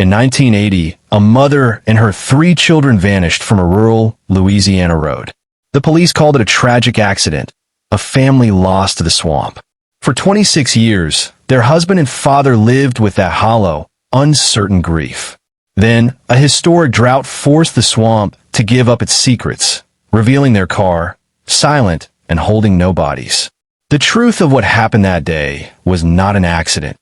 In 1980, a mother and her 3 children vanished from a rural Louisiana road. The police called it a tragic accident, a family lost to the swamp. For 26 years, their husband and father lived with that hollow, uncertain grief. Then, a historic drought forced the swamp to give up its secrets, revealing their car, silent and holding no bodies. The truth of what happened that day was not an accident.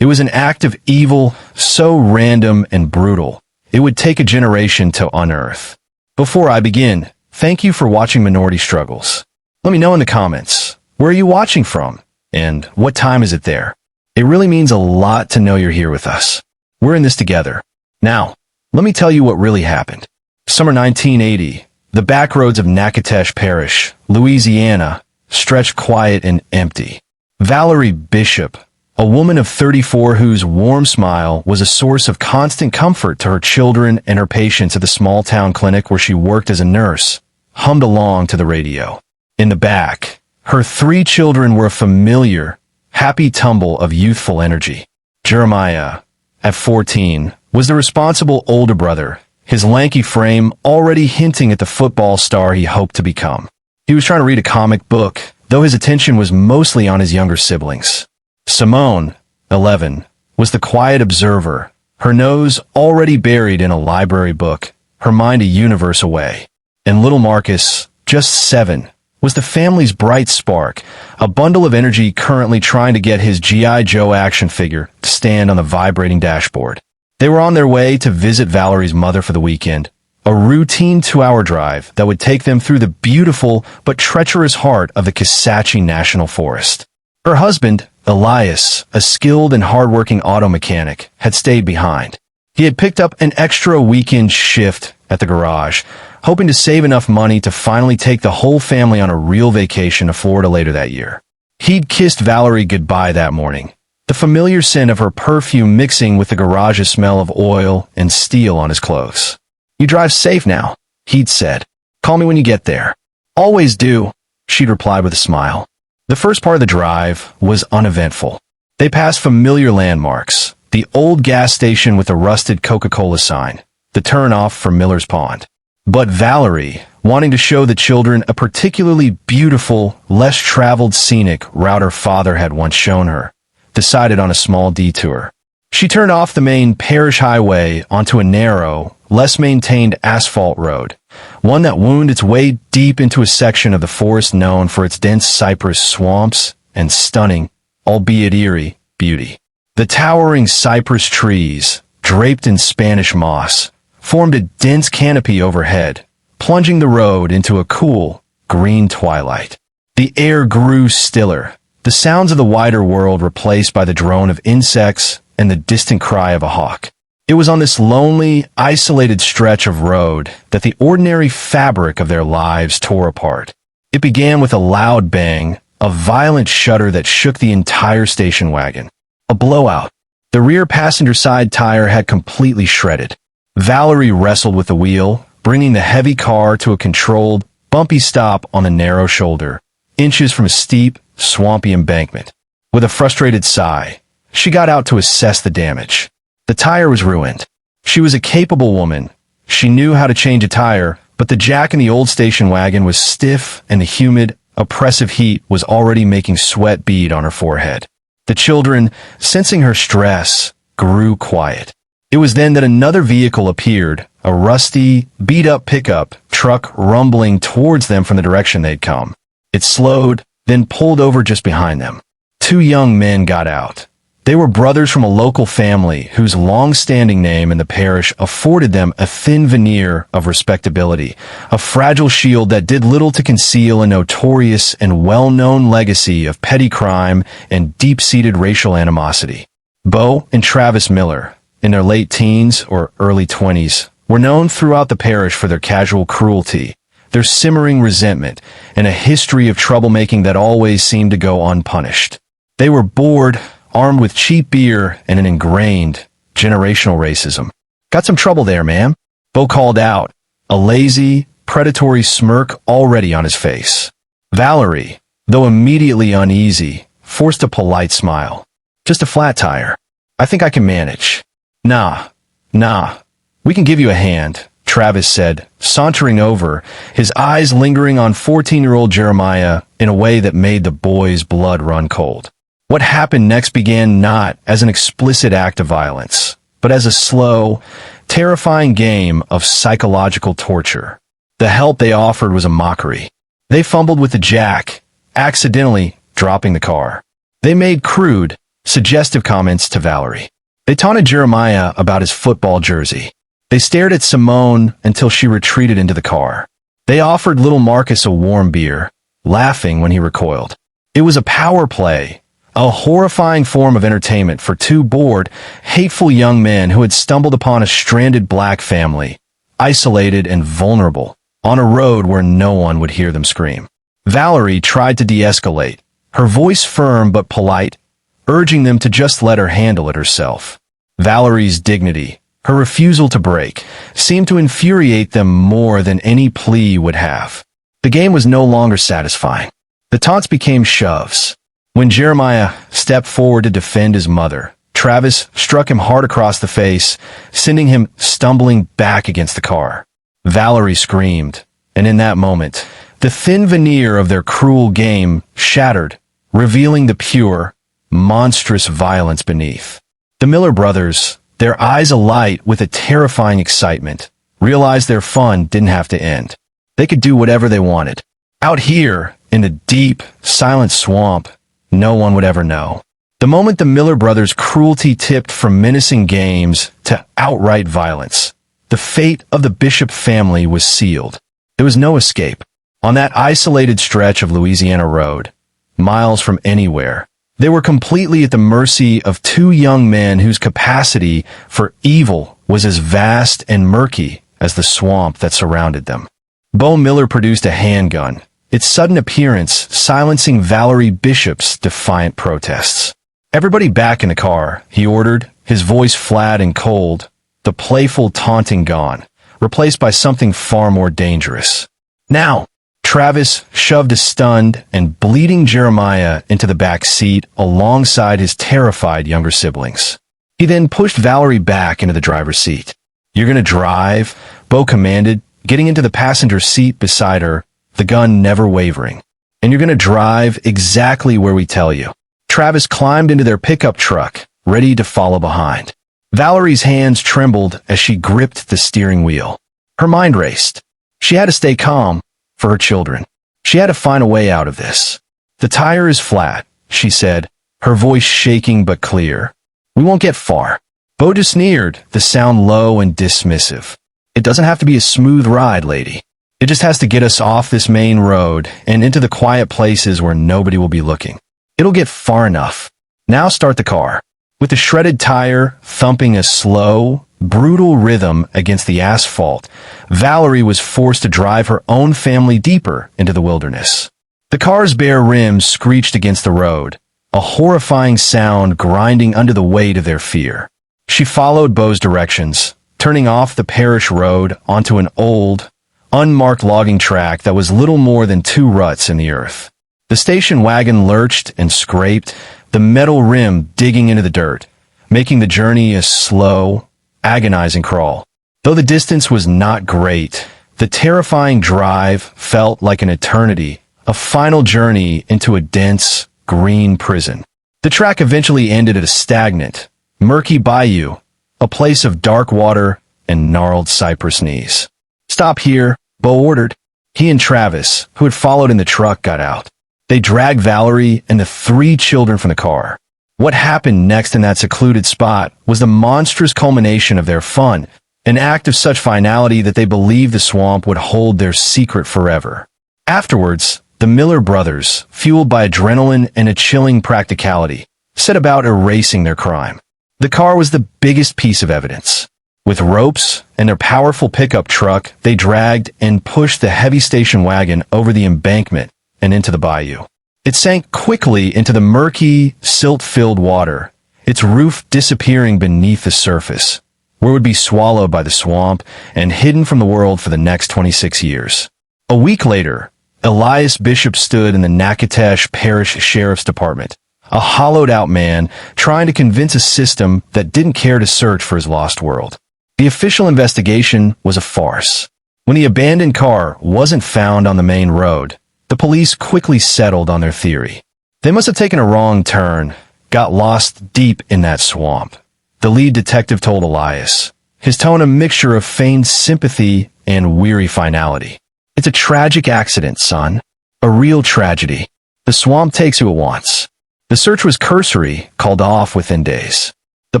It was an act of evil so random and brutal, it would take a generation to unearth. Before I begin, thank you for watching Minority Struggles. Let me know in the comments, where are you watching from? And what time is it there? It really means a lot to know you're here with us. We're in this together. Now, let me tell you what really happened. Summer 1980, the back roads of Natchitoches Parish, Louisiana, stretched quiet and empty. Valerie Bishop, a woman of 34 whose warm smile was a source of constant comfort to her children and her patients at the small-town clinic where she worked as a nurse, hummed along to the radio. In the back, her 3 children were a familiar, happy tumble of youthful energy. Jeremiah, at 14, was the responsible older brother, his lanky frame already hinting at the football star he hoped to become. He was trying to read a comic book, though his attention was mostly on his younger siblings. Simone, 11, was the quiet observer, her nose already buried in a library book, her mind a universe away. And little Marcus, just 7, was the family's bright spark, a bundle of energy currently trying to get his G.I. Joe action figure to stand on the vibrating dashboard. They were on their way to visit Valerie's mother for the weekend, a routine 2-hour drive that would take them through the beautiful but treacherous heart of the Kisatchie National Forest. Her husband, Elias, a skilled and hardworking auto mechanic, had stayed behind. He had picked up an extra weekend shift at the garage, hoping to save enough money to finally take the whole family on a real vacation to Florida later that year. He'd kissed Valerie goodbye that morning, the familiar scent of her perfume mixing with the garage's smell of oil and steel on his clothes. "You drive safe now," he'd said. "Call me when you get there." "Always do," she'd replied with a smile. The first part of the drive was uneventful. They passed familiar landmarks, the old gas station with the rusted Coca-Cola sign, the turnoff for Miller's Pond. But Valerie, wanting to show the children a particularly beautiful, less-traveled scenic route her father had once shown her, decided on a small detour. She turned off the main parish highway onto a narrow, less-maintained asphalt road, one that wound its way deep into a section of the forest known for its dense cypress swamps and stunning, albeit eerie, beauty. The towering cypress trees, draped in Spanish moss, formed a dense canopy overhead, plunging the road into a cool, green twilight. The air grew stiller, the sounds of the wider world replaced by the drone of insects and the distant cry of a hawk. It was on this lonely, isolated stretch of road that the ordinary fabric of their lives tore apart. It began with a loud bang, a violent shudder that shook the entire station wagon. A blowout. The rear passenger side tire had completely shredded. Valerie wrestled with the wheel, bringing the heavy car to a controlled, bumpy stop on a narrow shoulder, inches from a steep, swampy embankment. With a frustrated sigh, she got out to assess the damage. The tire was ruined. She was a capable woman. She knew how to change a tire, but the jack in the old station wagon was stiff and the humid, oppressive heat was already making sweat bead on her forehead. The children, sensing her stress, grew quiet. It was then that another vehicle appeared, a rusty, beat-up pickup truck rumbling towards them from the direction they'd come. It slowed, then pulled over just behind them. 2 young men got out. They were brothers from a local family whose long-standing name in the parish afforded them a thin veneer of respectability, a fragile shield that did little to conceal a notorious and well-known legacy of petty crime and deep-seated racial animosity. Bo and Travis Miller, in their late teens or early 20s, were known throughout the parish for their casual cruelty, their simmering resentment, and a history of troublemaking that always seemed to go unpunished. They were bored, armed with cheap beer and an ingrained, generational racism. "Got some trouble there, ma'am," Bo called out, a lazy, predatory smirk already on his face. Valerie, though immediately uneasy, forced a polite smile. "Just a flat tire. I think I can manage." "Nah, "Nah, we can give you a hand," Travis said, sauntering over, his eyes lingering on 14-year-old Jeremiah in a way that made the boy's blood run cold. What happened next began not as an explicit act of violence, but as a slow, terrifying game of psychological torture. The help they offered was a mockery. They fumbled with the jack, accidentally dropping the car. They made crude, suggestive comments to Valerie. They taunted Jeremiah about his football jersey. They stared at Simone until she retreated into the car. They offered little Marcus a warm beer, laughing when he recoiled. It was a power play, a horrifying form of entertainment for two bored, hateful young men who had stumbled upon a stranded black family, isolated and vulnerable, on a road where no one would hear them scream. Valerie tried to de-escalate, her voice firm but polite, urging them to just let her handle it herself. Valerie's dignity, her refusal to break, seemed to infuriate them more than any plea would have. The game was no longer satisfying. The taunts became shoves. When Jeremiah stepped forward to defend his mother, Travis struck him hard across the face, sending him stumbling back against the car. Valerie screamed, and in that moment, the thin veneer of their cruel game shattered, revealing the pure, monstrous violence beneath. The Miller brothers, their eyes alight with a terrifying excitement, realized their fun didn't have to end. They could do whatever they wanted. Out here, in the deep, silent swamp, no one would ever know. The moment the Miller brothers' cruelty tipped from menacing games to outright violence, the fate of the Bishop family was sealed. There was no escape. On that isolated stretch of Louisiana road, miles from anywhere, they were completely at the mercy of two young men whose capacity for evil was as vast and murky as the swamp that surrounded them. Bo Miller produced a handgun, its sudden appearance silencing Valerie Bishop's defiant protests. "Everybody back in the car," he ordered, his voice flat and cold, the playful taunting gone, replaced by something far more dangerous. "Now!" Travis shoved a stunned and bleeding Jeremiah into the back seat alongside his terrified younger siblings. He then pushed Valerie back into the driver's seat. "You're gonna drive," Bo commanded, getting into the passenger seat beside her, the gun never wavering. "And you're gonna drive exactly where we tell you." Travis climbed into their pickup truck, ready to follow behind. Valerie's hands trembled as she gripped the steering wheel. Her mind raced. She had to stay calm for her children. She had to find a way out of this. "The tire is flat," she said, her voice shaking but clear. "We won't get far." Bo just sneered, the sound low and dismissive. "It doesn't have to be a smooth ride, lady. It just has to get us off this main road and into the quiet places where nobody will be looking. It'll get far enough. Now start the car." With the shredded tire thumping a slow, brutal rhythm against the asphalt, Valerie was forced to drive her own family deeper into the wilderness. The car's bare rims screeched against the road, a horrifying sound grinding under the weight of their fear. She followed Bo's directions, turning off the parish road onto an old, unmarked logging track that was little more than two ruts in the earth. The station wagon lurched and scraped, the metal rim digging into the dirt, making the journey a slow, agonizing crawl. Though the distance was not great, the terrifying drive felt like an eternity, a final journey into a dense, green prison. The track eventually ended at a stagnant, murky bayou, a place of dark water and gnarled cypress knees. "Stop here," Bo ordered. He and Travis, who had followed in the truck, got out. They dragged Valerie and the three children from the car. What happened next in that secluded spot was the monstrous culmination of their fun, an act of such finality that they believed the swamp would hold their secret forever. Afterwards, the Miller brothers, fueled by adrenaline and a chilling practicality, set about erasing their crime. The car was the biggest piece of evidence. With ropes and their powerful pickup truck, they dragged and pushed the heavy station wagon over the embankment and into the bayou. It sank quickly into the murky, silt-filled water, its roof disappearing beneath the surface, where it would be swallowed by the swamp and hidden from the world for the next 26 years. A week later, Elias Bishop stood in the Natchitoches Parish Sheriff's Department, a hollowed-out man trying to convince a system that didn't care to search for his lost world. The official investigation was a farce. When the abandoned car wasn't found on the main road, the police quickly settled on their theory. They must have taken a wrong turn, got lost deep in that swamp. The lead detective told Elias, his tone a mixture of feigned sympathy and weary finality. It's a tragic accident, son. A real tragedy. The swamp takes who it wants. The search was cursory, called off within days. The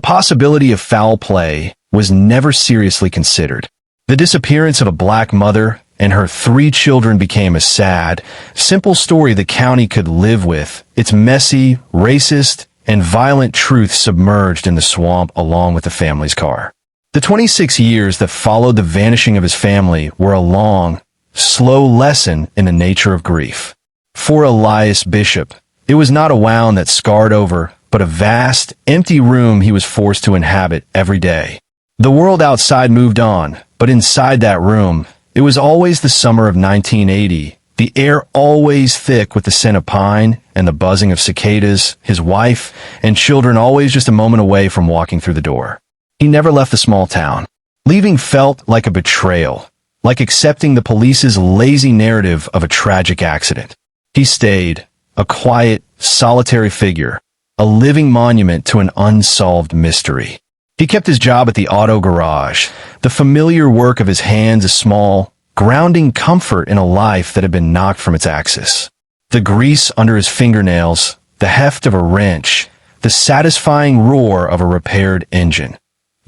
possibility of foul play was never seriously considered. The disappearance of a black mother and her 3 children became a sad, simple story the county could live with. Its messy, racist, and violent truth submerged in the swamp along with the family's car. The 26 years that followed the vanishing of his family were a long, slow lesson in the nature of grief. For Elias Bishop, it was not a wound that scarred over, but a vast, empty room he was forced to inhabit every day. The world outside moved on, but inside that room, it was always the summer of 1980, the air always thick with the scent of pine and the buzzing of cicadas, his wife and children always just a moment away from walking through the door. He never left the small town. Leaving felt like a betrayal, like accepting the police's lazy narrative of a tragic accident. He stayed, a quiet, solitary figure, a living monument to an unsolved mystery. He kept his job at the auto garage, the familiar work of his hands a small, grounding comfort in a life that had been knocked from its axis. The grease under his fingernails, the heft of a wrench, the satisfying roar of a repaired engine.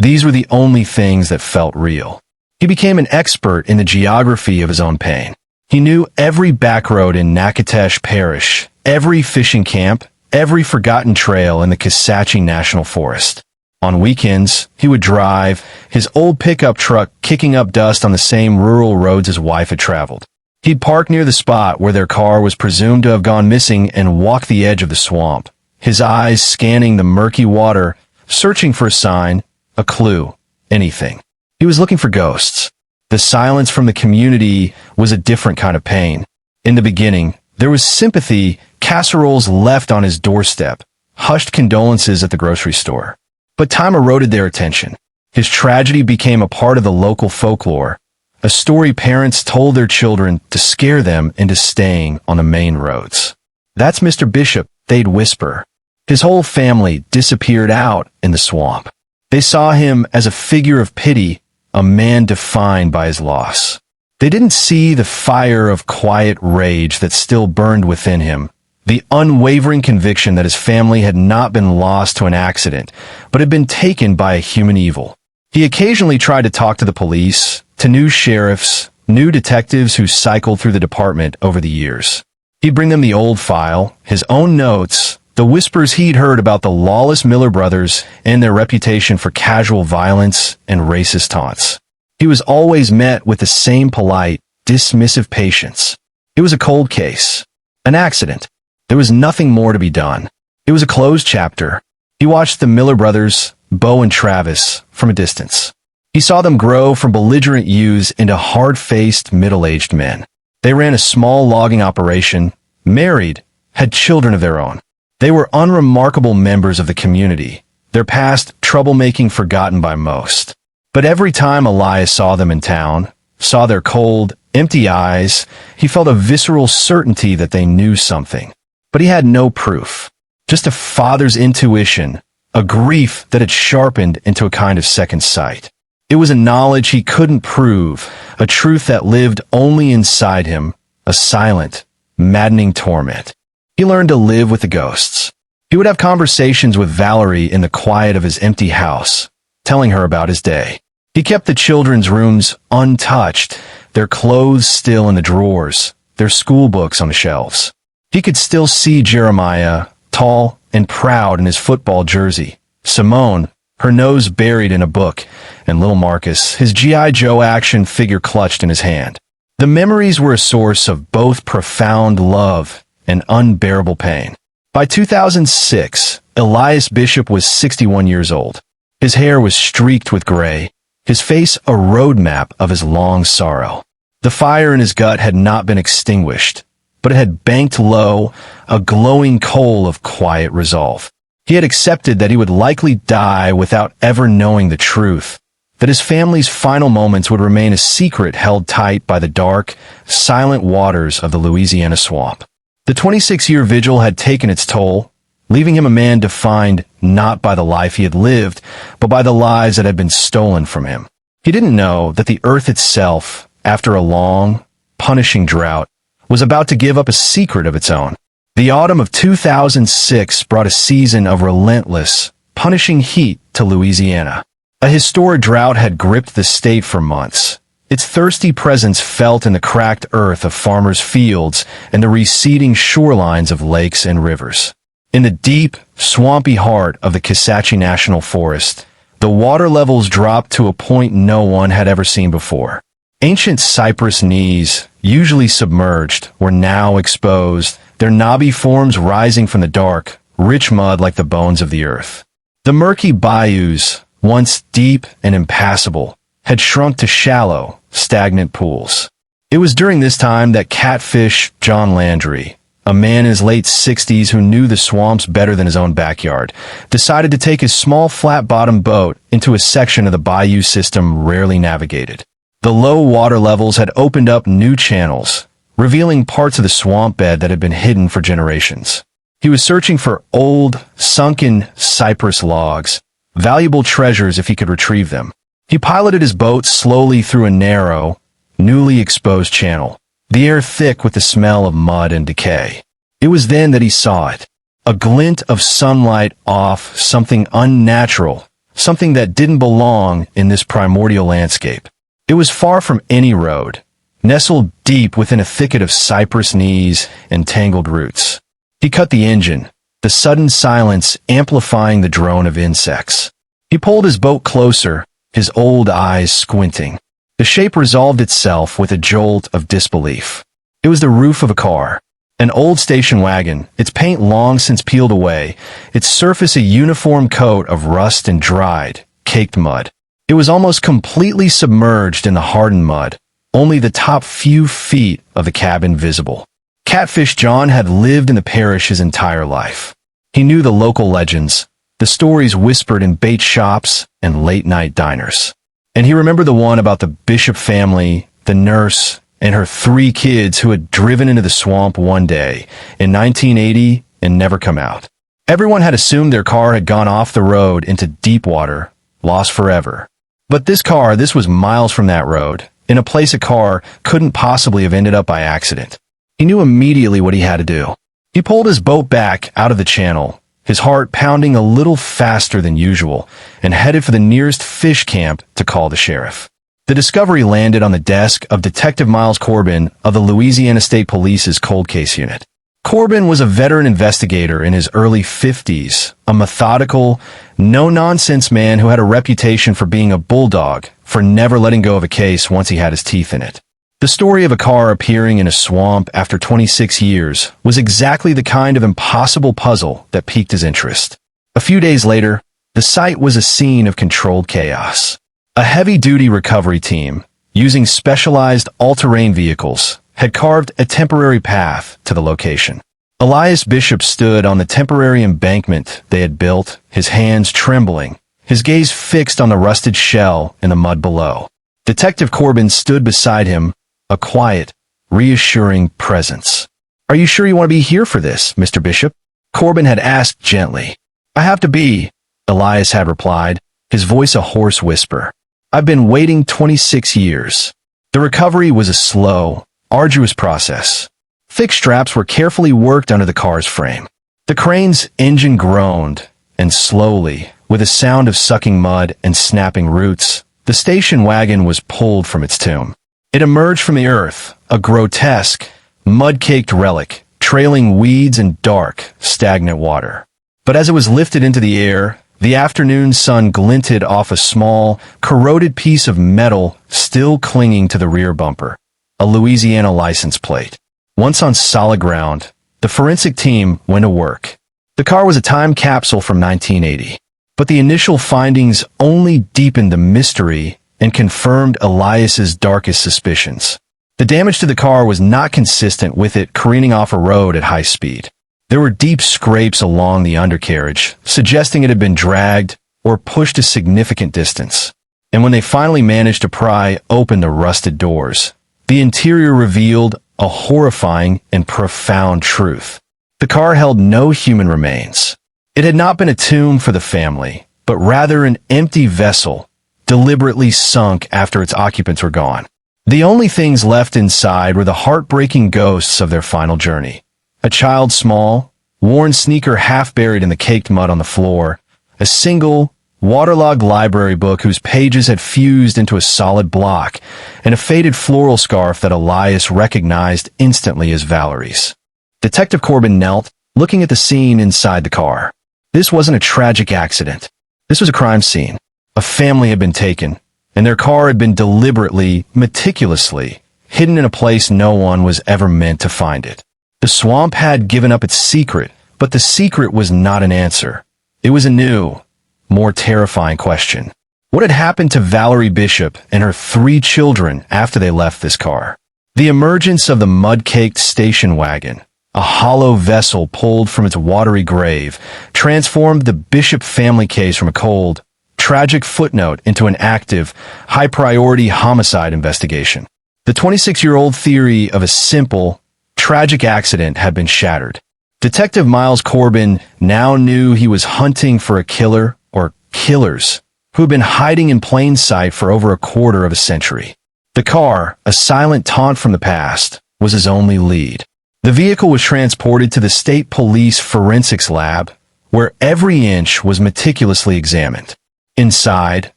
These were the only things that felt real. He became an expert in the geography of his own pain. He knew every back road in Natchitoches Parish, every fishing camp, every forgotten trail in the Kisatchie National Forest. On weekends, he would drive, his old pickup truck kicking up dust on the same rural roads his wife had traveled. He'd park near the spot where their car was presumed to have gone missing and walk the edge of the swamp, his eyes scanning the murky water, searching for a sign, a clue, anything. He was looking for ghosts. The silence from the community was a different kind of pain. In the beginning, there was sympathy, casseroles left on his doorstep, hushed condolences at the grocery store. But time eroded their attention. His tragedy became a part of the local folklore, a story parents told their children to scare them into staying on the main roads. "That's Mr. Bishop," they'd whisper. His whole family disappeared out in the swamp. They saw him as a figure of pity, a man defined by his loss. They didn't see the fire of quiet rage that still burned within him, the unwavering conviction that his family had not been lost to an accident, but had been taken by a human evil. He occasionally tried to talk to the police, to new sheriffs, new detectives who cycled through the department over the years. He'd bring them the old file, his own notes, the whispers he'd heard about the lawless Miller brothers and their reputation for casual violence and racist taunts. He was always met with the same polite, dismissive patience. It was a cold case, an accident. There was nothing more to be done. It was a closed chapter. He watched the Miller brothers, Bo and Travis, from a distance. He saw them grow from belligerent youths into hard-faced, middle-aged men. They ran a small logging operation, married, had children of their own. They were unremarkable members of the community, their past troublemaking forgotten by most. But every time Elias saw them in town, saw their cold, empty eyes, he felt a visceral certainty that they knew something. But he had no proof, just a father's intuition, a grief that had sharpened into a kind of second sight. It was a knowledge he couldn't prove, a truth that lived only inside him, a silent, maddening torment. He learned to live with the ghosts. He would have conversations with Valerie in the quiet of his empty house, telling her about his day. He kept the children's rooms untouched, their clothes still in the drawers, their school books on the shelves. He could still see Jeremiah, tall and proud in his football jersey, Simone, her nose buried in a book, and little Marcus, his G.I. Joe action figure clutched in his hand. The memories were a source of both profound love and unbearable pain. By 2006, Elias Bishop was 61 years old. His hair was streaked with gray, his face a roadmap of his long sorrow. The fire in his gut had not been extinguished, but it had banked low, a glowing coal of quiet resolve. He had accepted that he would likely die without ever knowing the truth, that his family's final moments would remain a secret held tight by the dark, silent waters of the Louisiana swamp. The 26-year vigil had taken its toll, leaving him a man defined not by the life he had lived, but by the lives that had been stolen from him. He didn't know that the earth itself, after a long, punishing drought, was about to give up a secret of its own. The autumn of 2006 brought a season of relentless, punishing heat to Louisiana. A historic drought had gripped the state for months, its thirsty presence felt in the cracked earth of farmers' fields and the receding shorelines of lakes and rivers. In the deep, swampy heart of the Kisatchie National Forest, the water levels dropped to a point no one had ever seen before. Ancient cypress knees, usually submerged, were now exposed, their knobby forms rising from the dark, rich mud like the bones of the earth. The murky bayous, once deep and impassable, had shrunk to shallow, stagnant pools. It was during this time that Catfish John Landry, a man in his late 60s who knew the swamps better than his own backyard, decided to take his small flat-bottomed boat into a section of the bayou system rarely navigated. The low water levels had opened up new channels, revealing parts of the swamp bed that had been hidden for generations. He was searching for old, sunken cypress logs, valuable treasures if he could retrieve them. He piloted his boat slowly through a narrow, newly exposed channel, the air thick with the smell of mud and decay. It was then that he saw it, a glint of sunlight off something unnatural, something that didn't belong in this primordial landscape. It was far from any road, nestled deep within a thicket of cypress knees and tangled roots. He cut the engine, the sudden silence amplifying the drone of insects. He pulled his boat closer, his old eyes squinting. The shape resolved itself with a jolt of disbelief. It was the roof of a car, an old station wagon, its paint long since peeled away, its surface a uniform coat of rust and dried, caked mud. It was almost completely submerged in the hardened mud, only the top few feet of the cabin visible. Catfish John had lived in the parish his entire life. He knew the local legends, the stories whispered in bait shops and late-night diners. And he remembered the one about the Bishop family, the nurse, and her 3 kids who had driven into the swamp one day in 1980 and never come out. Everyone had assumed their car had gone off the road into deep water, lost forever. But this was miles from that road, in a place a car couldn't possibly have ended up by accident. He knew immediately what he had to do. He pulled his boat back out of the channel, his heart pounding a little faster than usual, and headed for the nearest fish camp to call the sheriff. The discovery landed on the desk of Detective Miles Corbin of the Louisiana State Police's Cold Case Unit. Corbin was a veteran investigator in his early 50s, a methodical, no-nonsense man who had a reputation for being a bulldog, for never letting go of a case once he had his teeth in it. The story of a car appearing in a swamp after 26 years was exactly the kind of impossible puzzle that piqued his interest. A few days later, the site was a scene of controlled chaos. A heavy-duty recovery team, using specialized all-terrain vehicles, had carved a temporary path to the location. Elias Bishop stood on the temporary embankment they had built, his hands trembling, his gaze fixed on the rusted shell in the mud below. Detective Corbin stood beside him, a quiet, reassuring presence. "Are you sure you want to be here for this, Mr. Bishop?" Corbin had asked gently. "I have to be," Elias had replied, his voice a hoarse whisper. "I've been waiting 26 years." The recovery was a slow, arduous process. Thick straps were carefully worked under the car's frame. The crane's engine groaned, and slowly, with a sound of sucking mud and snapping roots, the station wagon was pulled from its tomb. It emerged from the earth, a grotesque, mud-caked relic, trailing weeds and dark, stagnant water. But as it was lifted into the air, the afternoon sun glinted off a small, corroded piece of metal still clinging to the rear bumper, a Louisiana license plate. Once on solid ground, the forensic team went to work. The car was a time capsule from 1980, but the initial findings only deepened the mystery and confirmed Elias's darkest suspicions. The damage to the car was not consistent with it careening off a road at high speed. There were deep scrapes along the undercarriage, suggesting it had been dragged or pushed a significant distance. And when they finally managed to pry open the rusted doors, the interior revealed a horrifying and profound truth. The car held no human remains. It had not been a tomb for the family, but rather an empty vessel, deliberately sunk after its occupants were gone. The only things left inside were the heartbreaking ghosts of their final journey. A child's small, worn sneaker half buried in the caked mud on the floor, a single, waterlogged library book whose pages had fused into a solid block, and a faded floral scarf that Elias recognized instantly as Valerie's. Detective Corbin knelt, looking at the scene inside the car. This wasn't a tragic accident. This was a crime scene. A family had been taken, and their car had been deliberately, meticulously, hidden in a place no one was ever meant to find it. The swamp had given up its secret, but the secret was not an answer. It was a new, more terrifying question. What had happened to Valerie Bishop and her 3 children after they left this car? The emergence of the mud-caked station wagon, a hollow vessel pulled from its watery grave, transformed the Bishop family case from a cold, tragic footnote into an active, high-priority homicide investigation. The 26-year-old theory of a simple, tragic accident had been shattered. Detective Miles Corbin now knew he was hunting for a killer, or killers, who had been hiding in plain sight for over a quarter of a century. The car, a silent taunt from the past, was his only lead. The vehicle was transported to the state police forensics lab, where every inch was meticulously examined. Inside,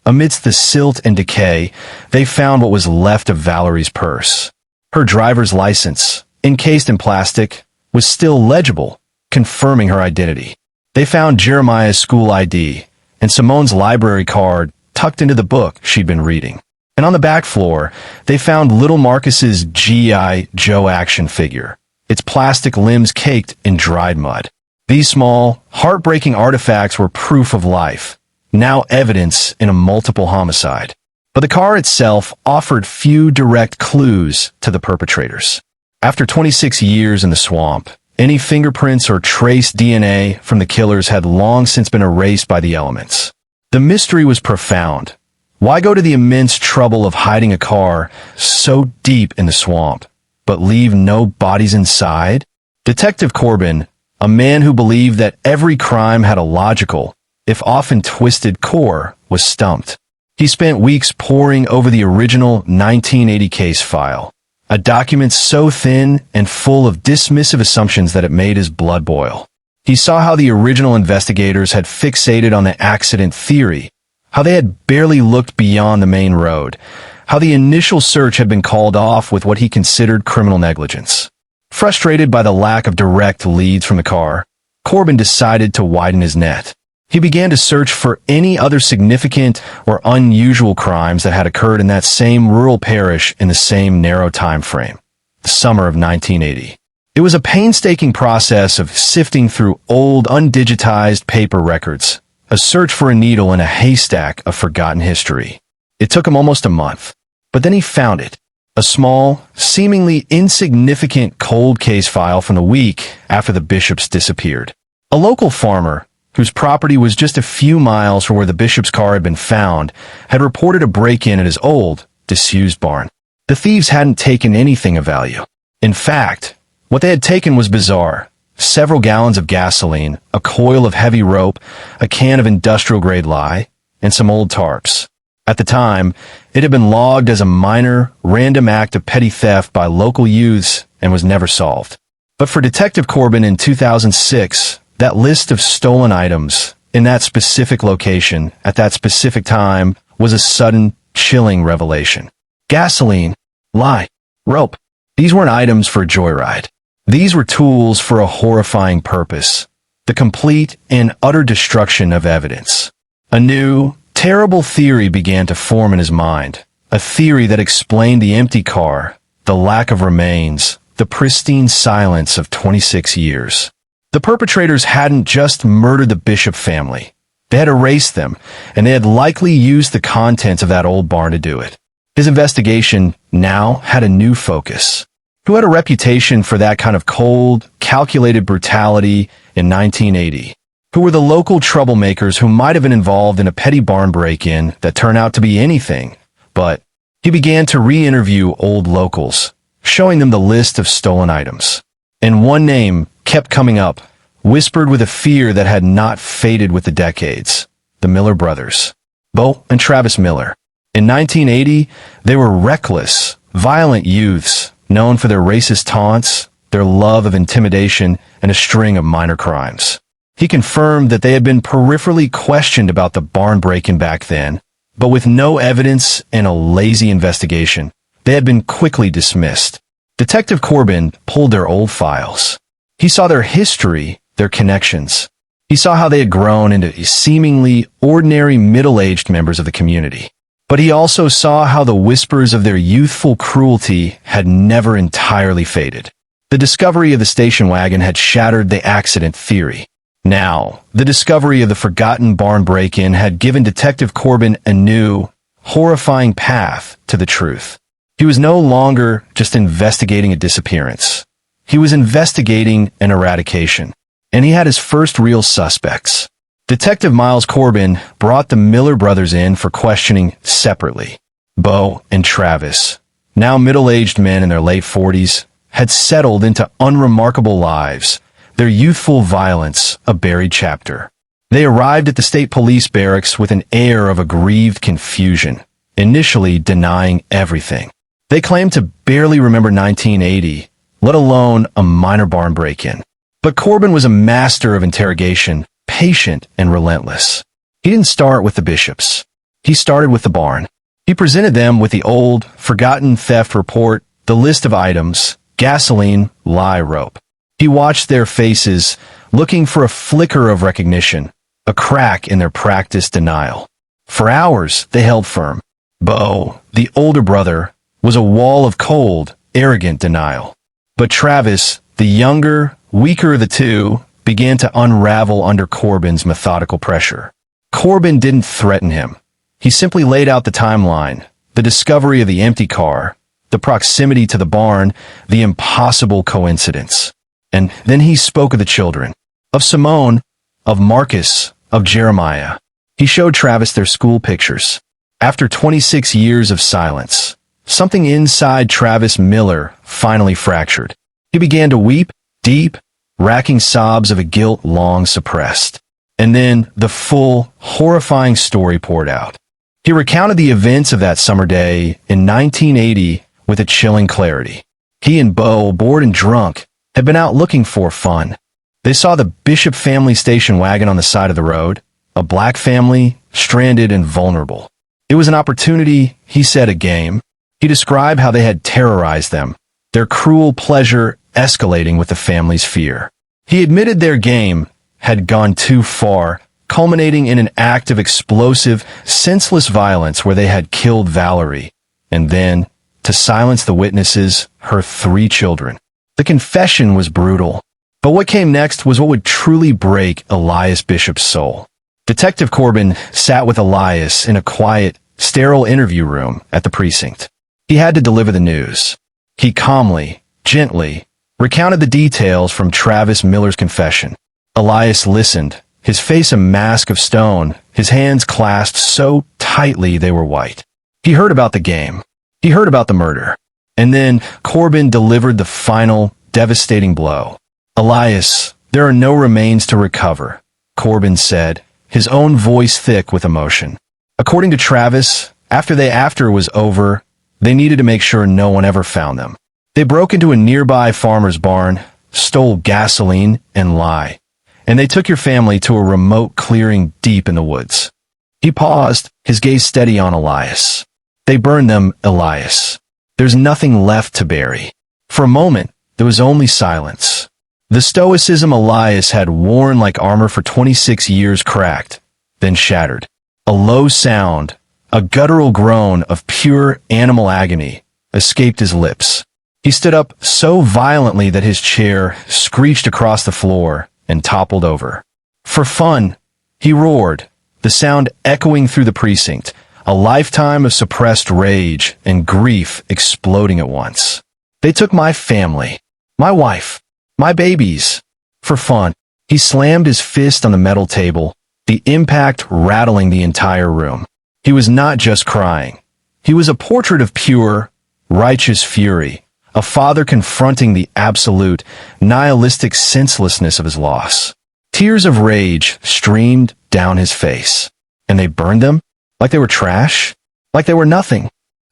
amidst the silt and decay, they found what was left of Valerie's purse. Her driver's license, encased in plastic, was still legible, confirming her identity. They found Jeremiah's school ID and Simone's library card tucked into the book she'd been reading. And on the back floor, they found little Marcus's G.I. Joe action figure, its plastic limbs caked in dried mud. These small, heartbreaking artifacts were proof of life, now evidence in a multiple homicide. But the car itself offered few direct clues to the perpetrators. After 26 years in the swamp, any fingerprints or trace DNA from the killers had long since been erased by the elements. The mystery was profound. Why go to the immense trouble of hiding a car so deep in the swamp, but leave no bodies inside? Detective Corbin, a man who believed that every crime had a logical, if often twisted core, was stumped. He spent weeks poring over the original 1980 case file, a document so thin and full of dismissive assumptions that it made his blood boil. He saw how the original investigators had fixated on the accident theory, how they had barely looked beyond the main road, how the initial search had been called off with what he considered criminal negligence. Frustrated by the lack of direct leads from the car, Corbin decided to widen his net. He began to search for any other significant or unusual crimes that had occurred in that same rural parish in the same narrow time frame, the summer of 1980. It was a painstaking process of sifting through old, undigitized paper records, a search for a needle in a haystack of forgotten history. It took him almost a month, but then he found it. A small, seemingly insignificant cold case file from the week after the Bishops disappeared. A local farmer, whose property was just a few miles from where the Bishop's car had been found, had reported a break-in at his old, disused barn. The thieves hadn't taken anything of value. In fact, what they had taken was bizarre. Several gallons of gasoline, a coil of heavy rope, a can of industrial-grade lye, and some old tarps. At the time, it had been logged as a minor, random act of petty theft by local youths and was never solved. But for Detective Corbin in 2006, that list of stolen items in that specific location at that specific time was a sudden, chilling revelation. Gasoline, lye, rope. These weren't items for a joyride. These were tools for a horrifying purpose, the complete and utter destruction of evidence. A new, terrible theory began to form in his mind, a theory that explained the empty car, the lack of remains, the pristine silence of 26 years. The perpetrators hadn't just murdered the Bishop family. They had erased them, and they had likely used the contents of that old barn to do it. His investigation now had a new focus. Who had a reputation for that kind of cold, calculated brutality in 1980? who were the local troublemakers who might have been involved in a petty barn break-in that turned out to be anything. But he began to re-interview old locals, showing them the list of stolen items. And one name kept coming up, whispered with a fear that had not faded with the decades: the Miller brothers, Bo and Travis Miller. In 1980, they were reckless, violent youths, known for their racist taunts, their love of intimidation, and a string of minor crimes. He confirmed that they had been peripherally questioned about the barn break-in back then, but with no evidence and a lazy investigation, they had been quickly dismissed. Detective Corbin pulled their old files. He saw their history, their connections. He saw how they had grown into seemingly ordinary middle-aged members of the community. But he also saw how the whispers of their youthful cruelty had never entirely faded. The discovery of the station wagon had shattered the accident theory. Now, the discovery of the forgotten barn break-in had given Detective Corbin a new, horrifying path to the truth. He was no longer just investigating a disappearance. He was investigating an eradication. And he had his first real suspects. Detective Miles Corbin brought the Miller brothers in for questioning separately. Bo and Travis, now middle-aged men in their late 40s, had settled into unremarkable lives, their youthful violence a buried chapter. They arrived at the state police barracks with an air of aggrieved confusion, initially denying everything. They claimed to barely remember 1980, let alone a minor barn break-in. But Corbin was a master of interrogation, patient and relentless. He didn't start with the bishops. He started with the barn. He presented them with the old, forgotten theft report, the list of items, gasoline, lye rope. He watched their faces, looking for a flicker of recognition, a crack in their practiced denial. For hours, they held firm. Bo, the older brother, was a wall of cold, arrogant denial. But Travis, the younger, weaker of the two, began to unravel under Corbin's methodical pressure. Corbin didn't threaten him. He simply laid out the timeline, the discovery of the empty car, the proximity to the barn, the impossible coincidence. And then he spoke of the children, of Simone, of Marcus, of Jeremiah. He showed Travis their school pictures. After 26 years of silence, something inside Travis Miller finally fractured. He began to weep, deep, racking sobs of a guilt long suppressed. And then the full, horrifying story poured out. He recounted the events of that summer day in 1980 with a chilling clarity. He and Bo, bored and drunk, had been out looking for fun. They saw the Bishop family station wagon on the side of the road, a black family, stranded and vulnerable. It was an opportunity, he said, a game. He described how they had terrorized them, their cruel pleasure escalating with the family's fear. He admitted their game had gone too far, culminating in an act of explosive, senseless violence where they had killed Valerie, and then, to silence the witnesses, her 3 children. The confession was brutal, but what came next was what would truly break Elias Bishop's soul. Detective Corbin sat with Elias in a quiet, sterile interview room at the precinct. He had to deliver the news. He calmly, gently, recounted the details from Travis Miller's confession. Elias listened, his face a mask of stone, his hands clasped so tightly they were white. He heard about the game. He heard about the murder. And then Corbin delivered the final, devastating blow. "Elias, there are no remains to recover," Corbin said, his own voice thick with emotion. According to Travis, after was over, they needed to make sure no one ever found them. They broke into a nearby farmer's barn, stole gasoline and lye, and they took your family to a remote clearing deep in the woods. He paused, his gaze steady on Elias. "They burned them, Elias. There's nothing left to bury." For a moment, there was only silence. The stoicism Elias had worn like armor for 26 years cracked, then shattered. A low sound, a guttural groan of pure animal agony, escaped his lips. He stood up so violently that his chair screeched across the floor and toppled over. "For fun," he roared, the sound echoing through the precinct, a lifetime of suppressed rage and grief exploding at once. "They took my family, my wife, my babies, for fun." He slammed his fist on the metal table, the impact rattling the entire room. He was not just crying. He was a portrait of pure, righteous fury, a father confronting the absolute, nihilistic senselessness of his loss. Tears of rage streamed down his face. And they burned them? Like they were trash? Like they were nothing?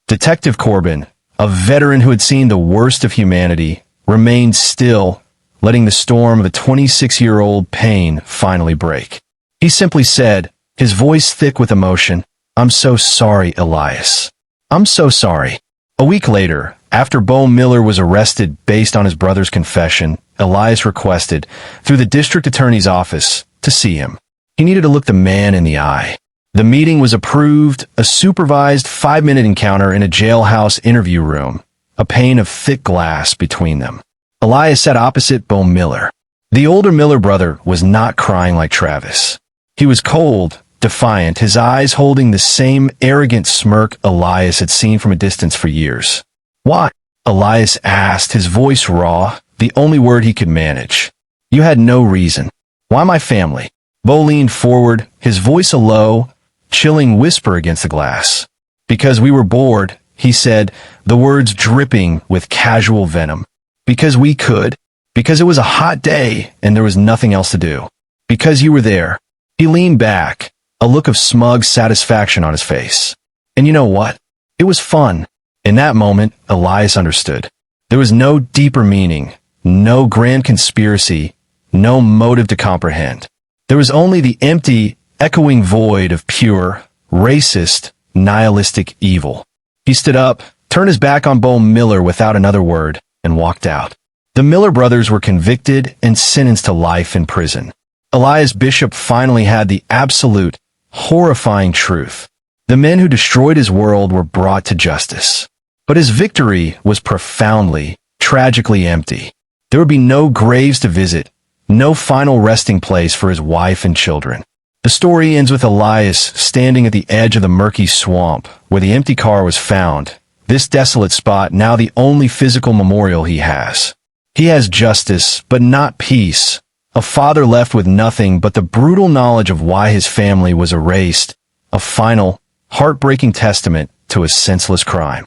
Detective Corbin, a veteran who had seen the worst of humanity, remained still, letting the storm of a 26-year-old pain finally break. He simply said, his voice thick with emotion, "I'm so sorry, Elias. I'm so sorry." A week later, after Bo Miller was arrested based on his brother's confession, Elias requested, through the district attorney's office, to see him. He needed to look the man in the eye. The meeting was approved, a supervised 5-minute encounter in a jailhouse interview room, a pane of thick glass between them. Elias sat opposite Bo Miller. The older Miller brother was not crying like Travis. He was cold, defiant, his eyes holding the same arrogant smirk Elias had seen from a distance for years. "Why?" Elias asked, his voice raw, the only word he could manage. "You had no reason. Why my family?" Bo leaned forward, his voice a low, chilling whisper against the glass. "Because we were bored," he said, the words dripping with casual venom. "Because we could. Because it was a hot day and there was nothing else to do. Because you were there." He leaned back, a look of smug satisfaction on his face. "And you know what? It was fun." In that moment, Elias understood. There was no deeper meaning, no grand conspiracy, no motive to comprehend. There was only the empty, echoing void of pure, racist, nihilistic evil. He stood up, turned his back on Bo Miller without another word, and walked out. The Miller brothers were convicted and sentenced to life in prison. Elias Bishop finally had the absolute, horrifying truth. The men who destroyed his world were brought to justice. But his victory was profoundly, tragically empty. There would be no graves to visit, no final resting place for his wife and children. The story ends with Elias standing at the edge of the murky swamp where the empty car was found, this desolate spot now the only physical memorial he has. He has justice, but not peace. A father left with nothing but the brutal knowledge of why his family was erased, a final, heartbreaking testament to a senseless crime.